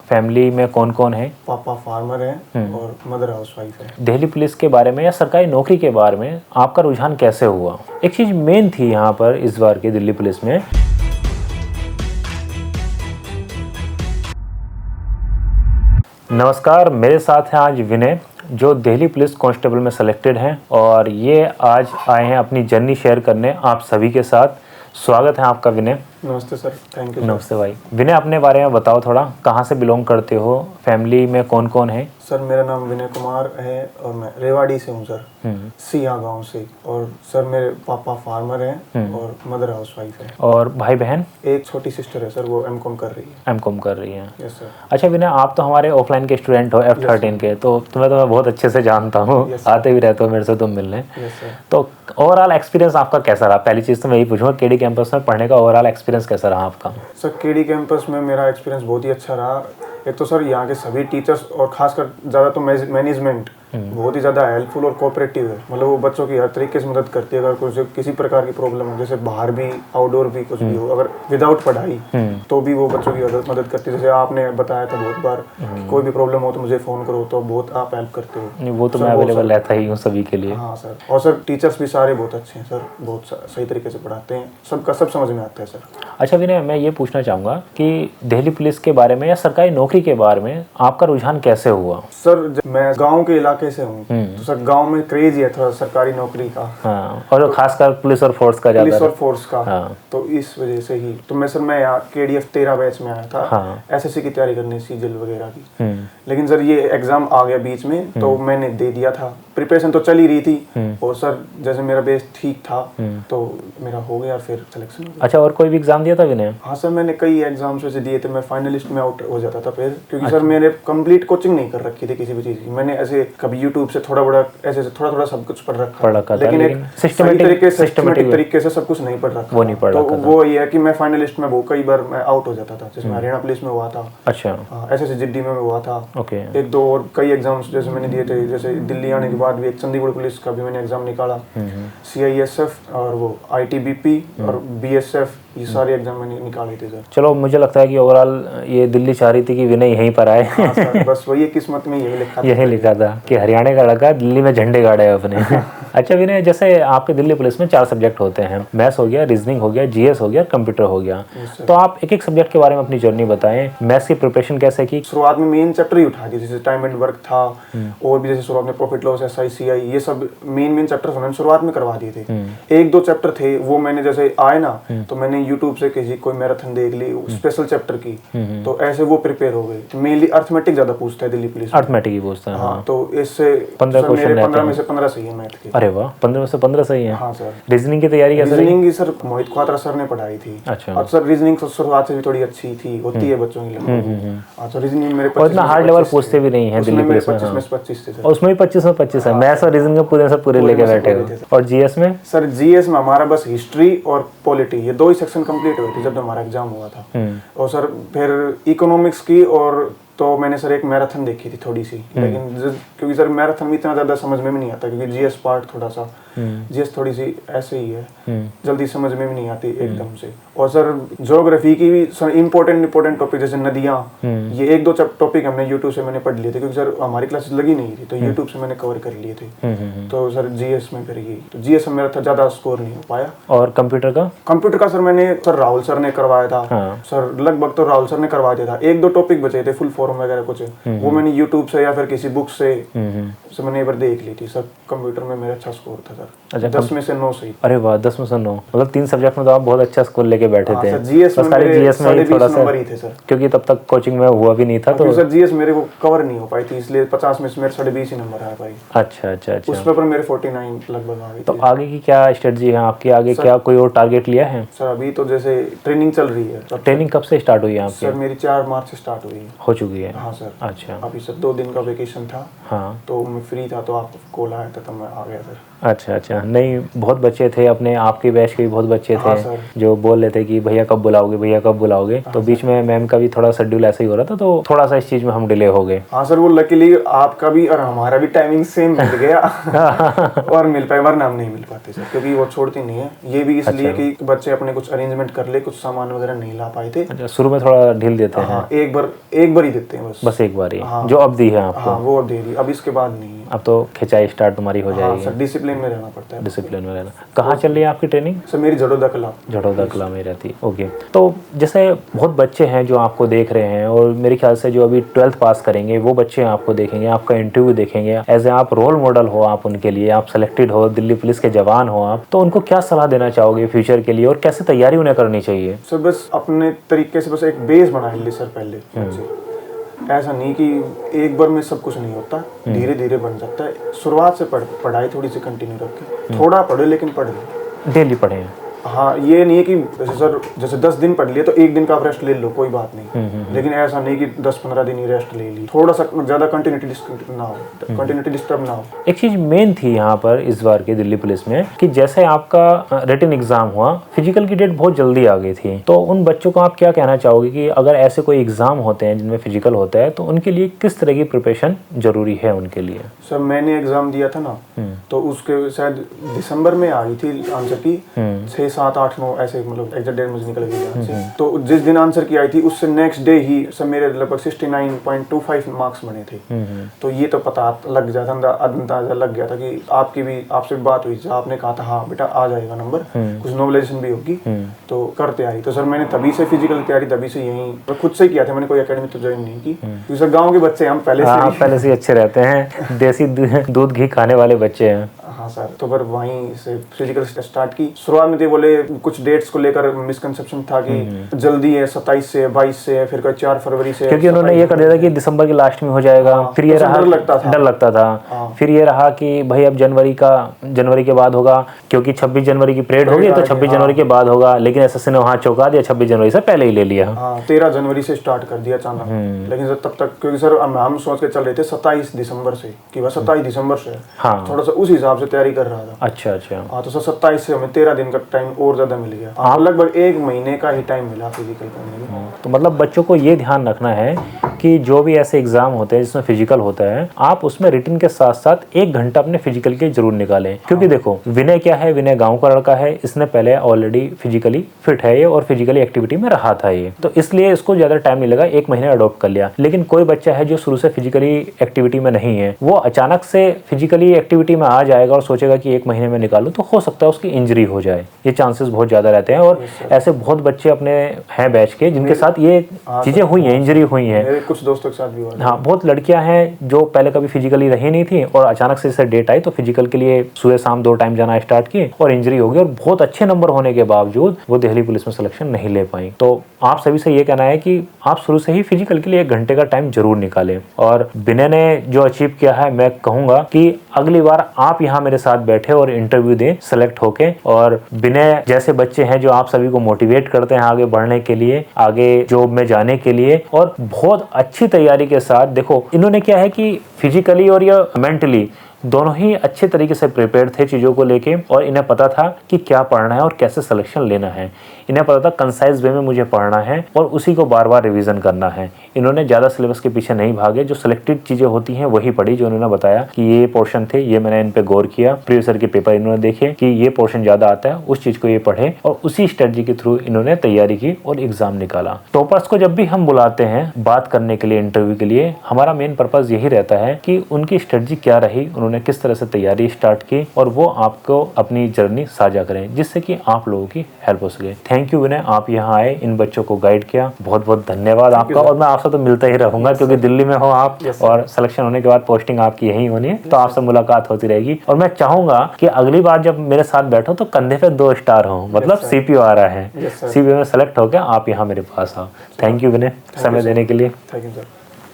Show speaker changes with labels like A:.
A: Family में कौन कौन है?
B: पापा फार्मर हैं और मदर हाउसवाइफ है।
A: दिल्ली पुलिस के बारे में या सरकारी नौकरी के बारे में आपका रुझान कैसे हुआ? एक चीज़ मेन थी यहाँ पर इस बार की दिल्ली पुलिस में। नमस्कार, मेरे साथ हैं आज विनय जो दिल्ली पुलिस कांस्टेबल में सेलेक्टेड हैं और ये आज आए हैं अपनी जर्नी शेयर करने आप सभी के साथ। स्वागत है आपका विनय।
B: नमस्ते सर, थैंक यू।
A: नमस्ते भाई। विनय, अपने बारे में बताओ थोड़ा, कहाँ से बिलोंग करते हो, फैमिली में कौन कौन है?
B: सर मेरा नाम विनय कुमार है और मैं रेवाड़ी से हूँ सर, सिया गांव से। और सर मेरे पापा फार्मर हैं और मदर हाउसवाइफ है।
A: और भाई बहन? एक
B: छोटी सिस्टर है सर, वो एमकॉम कर रही है।
A: एमकॉम कर रही है।
B: Yes sir.
A: अच्छा विनय, आप तो हमारे ऑफलाइन के स्टूडेंट हो, F13 के, तो तुम्हें तो मैं बहुत अच्छे से जानता हूँ, आते भी रहते हो मेरे से तुम मिलने। तो ओवरऑल एक्सपीरियंस आपका कैसा रहा? पहली चीज़ तो मैं यही पूछूंगा, केडी कैंपस में पढ़ने का ओवरऑल एक्सपीरियंस कैसा रहा आपका?
B: सर केडी कैंपस में मेरा एक्सपीरियंस बहुत ही अच्छा रहा। एक तो सर यहाँ के सभी टीचर्स और खासकर ज़्यादा तो मैनेजमेंट बहुत ही ज़्यादा हेल्पफुल और कोऑपरेटिव है। मतलब वो बच्चों की हर तरीके से मदद करती है। अगर कुछ किसी प्रकार की प्रॉब्लम हो, जैसे बाहर भी आउटडोर भी कुछ भी हो, अगर विदाउट पढ़ाई तो भी वो बच्चों की मदद करती है। जैसे आपने बताया था बहुत बार, कोई भी प्रॉब्लम हो तो मुझे फ़ोन करो, तो बहुत आप हेल्प करते हो।
A: वो तो मैं अवेलेबल रहता ही हूँ सभी के लिए।
B: हाँ सर। और सर टीचर्स भी सारे बहुत अच्छे हैं सर, बहुत सही तरीके से पढ़ाते हैं, सबका सब समझ में आता है सर।
A: अच्छा विनय, मैं ये पूछना चाहूँगा कि दिल्ली पुलिस के बारे में या सरकारी नौकरी के बारे में आपका रुझान कैसे हुआ?
B: सर मैं गाँव के इलाके से हूँ, तो सर गांव में क्रेज ही है थोड़ा सरकारी नौकरी का।
A: हाँ, और खासकर पुलिस और फोर्स का
B: पुलिस और फोर्स का।
A: हाँ।
B: तो इस वजह से ही तो मैं यहाँ KDF 13 बैच में आया था। हाँ। SSC की तैयारी करने, सीजल वगैरह की। लेकिन सर ये एग्जाम आ गया बीच में, तो मैंने दे दिया था। प्रिपरेशन तो चल ही रही थी और सर जैसे मेरा बेस ठीक था तो मेरा हो गया, फिर सिलेक्शन हो गया।
A: अच्छा, और कोई भी एग्जाम दिया था विनय?
B: हाँ सर, मैंने कई एग्जाम्स वैसे दिए थे। मैं फाइनलिस्ट में आउट हो जाता था फिर, क्योंकि सर मैंने कंप्लीट कोचिंग नहीं कर रखी थी किसी भी चीज़ की। मैंने ऐसे कभी यूट्यूब से थोड़ा बड़ा ऐसे थोड़ा थोड़ा सब कुछ पढ़ रखा, लेकिन एक सिस्टमेटिक तरीके से सब कुछ नहीं पढ़ रखा।
A: वो नहीं पढ़ रखा।
B: तो वो ये है कि मैं फाइनलिस्ट में वो कई बार मैं आउट हो जाता था। जैसे हरियाणा पुलिस में हुआ था।
A: अच्छा।
B: SSC GD में हुआ था।
A: ओके।
B: एक दो और कई एग्जाम्स जैसे मैंने दिए थे। जैसे दिल्ली आने के बाद भी एक चंडीगढ़ पुलिस का भी मैंने एग्जाम निकाला, CISF और वो ITBP और BSF, ये सारे एग्जाम मैंने निकाले थे सर।
A: चलो, मुझे लगता है कि ओवरऑल ये दिल्ली चाह रही थी कि विनय यहीं पर आए।
B: हाँ सर, बस वही किस्मत में यही लिखा
A: था कि हरियाणा का लड़का दिल्ली में झंडे गाड़े अपने। अच्छा विनय, जैसे आपके दिल्ली पुलिस में 4 सब्जेक्ट होते हैं, मैथ्स हो गया, रीजनिंग हो गया, GS हो गया, कंप्यूटर हो गया। तो आप एक एक सब्जेक्ट के बारे में अपनी जर्नी बताएं। मैथ्स की प्रिपरेशन कैसे की?
B: शुरुआत में मेन चैप्टर ही उठा दिया, जैसे टाइम एंड वर्क था और भी जैसे शुरुआत में प्रॉफिट लॉस, SI CI, ये सब मेन चैप्टर मैंने शुरुआत में करवा दिए थे। 1-2 चैप्टर थे वो मैंने जैसे आए ना, तो मैंने यूट्यूब से किसी कोई मैराथन देख ली स्पेशल चैप्टर की, तो ऐसे वो प्रिपेयर हो गए। मेनली अर्थमेटिक ज्यादा पूछता है दिल्ली पुलिस।
A: अर्थमेटिक ही पूछता है।
B: हाँ, तो इससे
A: 15
B: में से 15 सही है मैथ के।
A: अरे वाह, 15 में से 15 सही है।
B: हाँ सर।
A: रीजनिंग की तैयारी कैसे?
B: रीजनिंग की सर मोहित क्वात्रा सर ने पढ़ाई थी।
A: अच्छा।
B: और सर रीजनिंग तो शुरुआत से भी थोड़ी अच्छी थी, होती है बच्चों की लगभग। अच्छा, रीजनिंग मेरे 25
A: इतना हार्ड लेवल पूछते भी नहीं है दिल्ली पुलिस में।
B: 25 थे सर।
A: उसमें भी 25 में 25 है। मैथ्स और रीजनिंग पूरे से पूरे लेके बैठे हो। और GS में?
B: सर GS में हमारा बस हिस्ट्री और पॉलिटी, ये 2 ही सेक्शन कंप्लीट हुए थे जब हमारा एग्जाम हुआ था। और सर फिर इकोनॉमिक्स की, और तो मैंने सर एक मैराथन देखी थी थोड़ी सी, लेकिन क्योंकि सर मैराथन में इतना ज़्यादा समझ में भी नहीं आता, क्योंकि GS पार्ट थोड़ा सा GS थोड़ी सी ऐसे ही है, जल्दी समझ में भी नहीं आती एकदम से। और सर ज्योग्राफी की भी सर इम्पोर्टेंट टॉपिक जैसे नदियाँ, ये 1-2 टॉपिक हमने यूट्यूब से मैंने पढ़ लिए थे, क्योंकि सर हमारी क्लासेस लगी नहीं थी, तो यूट्यूब से मैंने कवर कर लिए थे। तो सर GS में फिर ये, तो GS में मेरा ज़्यादा स्कोर नहीं हो पाया।
A: और कंप्यूटर का
B: सर मैंने राहुल सर ने करवाया था। सर लगभग तो राहुल सर ने करवा दिया था। 1-2 टॉपिक बचे थे, फुल फॉर्म वगैरह कुछ, वो मैंने यूट्यूब से या फिर किसी बुक से मैंने एक बार देख ली थी। सर कंप्यूटर में मेरा अच्छा स्कोर था सर। अच्छा, 10 में से 9 सही।
A: अरे वाह, 10 में से 9, मतलब 3 सब्जेक्ट में तो आप बहुत अच्छा स्कोर लेके बैठे थे।
B: GS में थोड़ा सा
A: नंबर ही थे सर, क्योंकि तब तक कोचिंग में हुआ भी नहीं था, तो
B: सर GS मेरे को कवर नहीं हो पाई थी, इसलिए 50 में से मेरे 20.5 ही नंबर आ पाई।
A: अच्छा।
B: उस पेपर मेरे 49 लगभग आ गई।
A: तो आगे की क्या स्ट्रेटजी है आपकी? आगे क्या कोई और टारगेट लिया है?
B: सर अभी तो जैसे ट्रेनिंग चल रही है।
A: ट्रेनिंग कब से स्टार्ट हुई है आपकी?
B: सर मेरी 4 मार्च से स्टार्ट हुई है।
A: हो चुकी है?
B: हाँ सर।
A: अच्छा।
B: अभी सर 2 दिन का वेकेशन था।
A: हाँ,
B: तो मैं फ्री था, तो आपको कॉल आया था, तब मैं आ गया सर।
A: अच्छा अच्छा, नहीं बहुत बच्चे थे अपने आपके बैच के भी बहुत बच्चे थे जो बोल रहे थे कि भैया कब बुलाओगे भैया कब बुलाओगे, तो बीच में मैम का भी थोड़ा शेड्यूल ऐसा ही हो रहा था, तो थोड़ा सा इस चीज़ में हम डिले हो गए।
B: हाँ सर, वो लकीली आपका भी और हमारा भी टाइमिंग सेम मिल गया और मिल पाए, वरना हम नहीं मिल पाते सर, क्योंकि वो छोड़ती नहीं है। ये भी इसलिए कि बच्चे अपने कुछ अरेंजमेंट कर ले, कुछ सामान वगैरह नहीं ला पाए थे।
A: अच्छा, शुरू में थोड़ा ढील देते हैं।
B: एक बार ही देते हैं बस
A: एक बार ही। जो अब दी है आपको?
B: हाँ, वो अब दे दी, अब इसके बाद नहीं है।
A: अब तो खिंचाई स्टार्ट तुम्हारी हो जाएगी।
B: सर, डिसिप्लिन में रहना पड़ता है।
A: डिसिप्लिन में रहना। कहाँ चल रही है आपकी ट्रेनिंग?
B: सर मेरी झड़ोदा कला
A: में रहती। ओके, तो जैसे बहुत बच्चे हैं जो आपको देख रहे हैं, और मेरे ख्याल से जो अभी 12th पास करेंगे वो बच्चे आपको देखेंगे, आपका इंटरव्यू देखेंगे, एज ए आप रोल मॉडल हो आप उनके लिए, आप सेलेक्टेड हो, दिल्ली पुलिस के जवान हो आप, तो उनको क्या सलाह देना चाहोगे फ्यूचर के लिए और कैसे तैयारी उन्हें करनी चाहिए?
B: सर बस अपने तरीके से बस एक बेस बना ली सर पहले। ऐसा नहीं कि एक बार में सब कुछ नहीं होता, धीरे धीरे बन जाता है। शुरुआत से पढ़ाई थोड़ी सी कंटिन्यू रखें, थोड़ा पढ़े लेकिन पढ़ ले,
A: डेली पढ़े।
B: हाँ, ये नहीं है कि जैसे 10 दिन पढ़ लिए तो एक दिन का आप रेस्ट ले लो, कोई बात नहीं। लेकिन ऐसा नहीं कि 10-15 दिन ही रेस्ट ले ली, थोड़ा सा ज्यादा कंटिन्यूटी डिस्टर्ब ना हो।
A: एक चीज मेन थी यहाँ पर इस बार के दिल्ली पुलिस में कि जैसे आपका रिटन एग्जाम हुआ, फिजिकल की डेट बहुत जल्दी आ गई थी, तो उन बच्चों को आप क्या कहना चाहोगे कि अगर ऐसे कोई एग्जाम होते हैं जिनमें फिजिकल होता है तो उनके लिए किस तरह की प्रिपरेशन जरूरी है उनके लिए?
B: सर मैंने एग्जाम दिया था ना, तो उसके शायद दिसंबर में आई थी आंसर की, 6, 7, 8, 9 ऐसे, मतलब एग्जैक्ट डेट मुझे निकल गई। तो जिस दिन आंसर की आई थी उससे नेक्स्ट डे ही सब मेरे लगभग 69.25 मार्क्स बने थे। तो ये तो पता लग जाता था, अंदाजा लग गया था कि आपसे बात हुई, आपने कहा था हाँ बेटा आ जाएगा नंबर, कुछ नॉलेजेशन भी होगी, तो कर तैयारी। तो सर मैंने तभी से फिजिकल तैयारी तभी से यहीं खुद से किया था, मैंने कोई एकेडमी तो ज्वाइन नहीं की, क्योंकि सर गाँव के बच्चे हम पहले से
A: अच्छे रहते हैं, देसी दूध घी खाने वाले बच्चे हैं।
B: हाँ सर, तो फिर वहीं से फिजिकल स्टार्ट की। शुरुआत में तो बोले कुछ डेट्स को लेकर मिसकंसेप्शन था कि जल्दी है, 27 से 22 से, फिर कोई 4 फरवरी से,
A: क्योंकि उन्होंने ये कर दिया था कि दिसंबर के लास्ट में हो जाएगा। फिर ये रहा, डर लगता था। फिर ये रहा कि भाई अब जनवरी के बाद होगा, क्योंकि 26 जनवरी की परेड होगी तो 26 जनवरी के बाद होगा, लेकिन एसएससी ने वहाँ चौंका दिया, 26 जनवरी से पहले ही ले लिया।
B: 13 जनवरी से स्टार्ट कर दिया अचानक। लेकिन सर तब तक, क्योंकि सर हम सोच के चल रहे थे 27 दिसंबर से कि बस 27 दिसंबर से, थोड़ा सा उस हिसाब से तैयारी कर रहा था।
A: अच्छा।
B: हाँ, तो सर 27 से हमें 13 दिन का टाइम और ज्यादा मिल गया। लगभग 1 महीने का ही टाइम मिला फिजिकल करने में।
A: तो मतलब बच्चों को ये ध्यान रखना है कि जो भी ऐसे एग्जाम होते हैं जिसमें फिजिकल होता है, आप उसमें रिटन के साथ साथ 1 घंटा अपने फिजिकल के जरूर निकालें। क्योंकि देखो विनय क्या है, विनय गाँव का लड़का है, इसने पहले ऑलरेडी फिजिकली फिट है ये और फिजिकली एक्टिविटी में रहा था ये, तो इसलिए इसको ज्यादा टाइम नहीं लगा, 1 महीने अडॉप्ट कर लिया। लेकिन कोई बच्चा है जो शुरू से फिजिकली एक्टिविटी में नहीं है, वो अचानक से फिजिकली एक्टिविटी में आ जाएगा और सोचेगा कि 1 महीने में निकालूं, तो हो सकता है उसकी इंजरी हो जाए, ये चांसेस बहुत ज्यादा रहते हैं। और ऐसे बहुत बच्चे अपने हैं बैच के जिनके साथ ये चीजें हुई हैं, इंजरी हुई है।
B: मेरे कुछ दोस्तों के साथ भी हुआ।
A: हाँ, बहुत लड़कियां हैं जो पहले कभी फिजिकली रही नहीं थी और अचानक से इसे डेट आई तो फिजिकल के लिए सुबह शाम 2 टाइम जाना स्टार्ट किए और इंजरी हो गई, और बहुत अच्छे नंबर होने के बावजूद वो दिल्ली पुलिस में सिलेक्शन नहीं ले पाई। तो आप सभी से ये कहना है कि आप शुरू से ही फिजिकल के लिए 1 घंटे का टाइम जरूर निकालें। और विनय ने जो अचीव किया है, मैं कहूंगा कि अगली बार आप यहाँ मेरे साथ बैठे और इंटरव्यू दें सेलेक्ट होके, और विनय जैसे बच्चे हैं जो आप सभी को मोटिवेट करते हैं आगे बढ़ने के लिए, आगे जॉब में जाने के लिए, और बहुत अच्छी तैयारी के साथ। देखो इन्होंने क्या है कि फिजिकली और या मेंटली दोनों ही अच्छे तरीके से प्रिपेयर्ड थे चीज़ों को लेके, और इन्हें पता था कि क्या पढ़ना है और कैसे सिलेक्शन लेना है। इन्हें पता था कंसाइज वे में मुझे पढ़ना है और उसी को बार बार रिवीजन करना है। इन्होंने ज़्यादा सिलेबस के पीछे नहीं भागे, जो सिलेक्टेड चीज़ें होती हैं वही पढ़ी, जो इन्होंने बताया कि ये पोर्शन थे, ये मैंने इन पे गौर किया, प्रीवियस ईयर के पेपर इन्होंने देखे कि ये पोर्शन ज़्यादा आता है, उस चीज़ को ये पढ़े और उसी स्ट्रेटजी के थ्रू इन्होंने तैयारी की और एग्जाम निकाला। टॉपर्स को जब भी हम बुलाते हैं बात करने के लिए, इंटरव्यू के लिए, हमारा मेन पर्पज़ यही रहता है कि उनकी स्ट्रेटजी क्या रही, उन्होंने किस तरह से तैयारी स्टार्ट की, और वो आपको अपनी जर्नी साझा करें जिससे कि आप लोगों की हेल्प हो सके। थैंक यू विनय, आप यहाँ आए, इन बच्चों को गाइड किया, बहुत बहुत धन्यवाद आपका। और मैं आपसे तो मिलता ही रहूंगा क्योंकि दिल्ली में हो आप, और सिलेक्शन होने के बाद पोस्टिंग आपकी यही होनी है, तो आपसे मुलाकात होती रहेगी। और मैं चाहूंगा कि अगली बार जब मेरे साथ बैठो तो कंधे पे 2 स्टार हो, मतलब सीपीओ आ रहा है, सीपीओ में सेलेक्ट होकर आप यहाँ मेरे पास आओ। थैंक यू विनय, समय देने के लिए।
B: Thank you sir.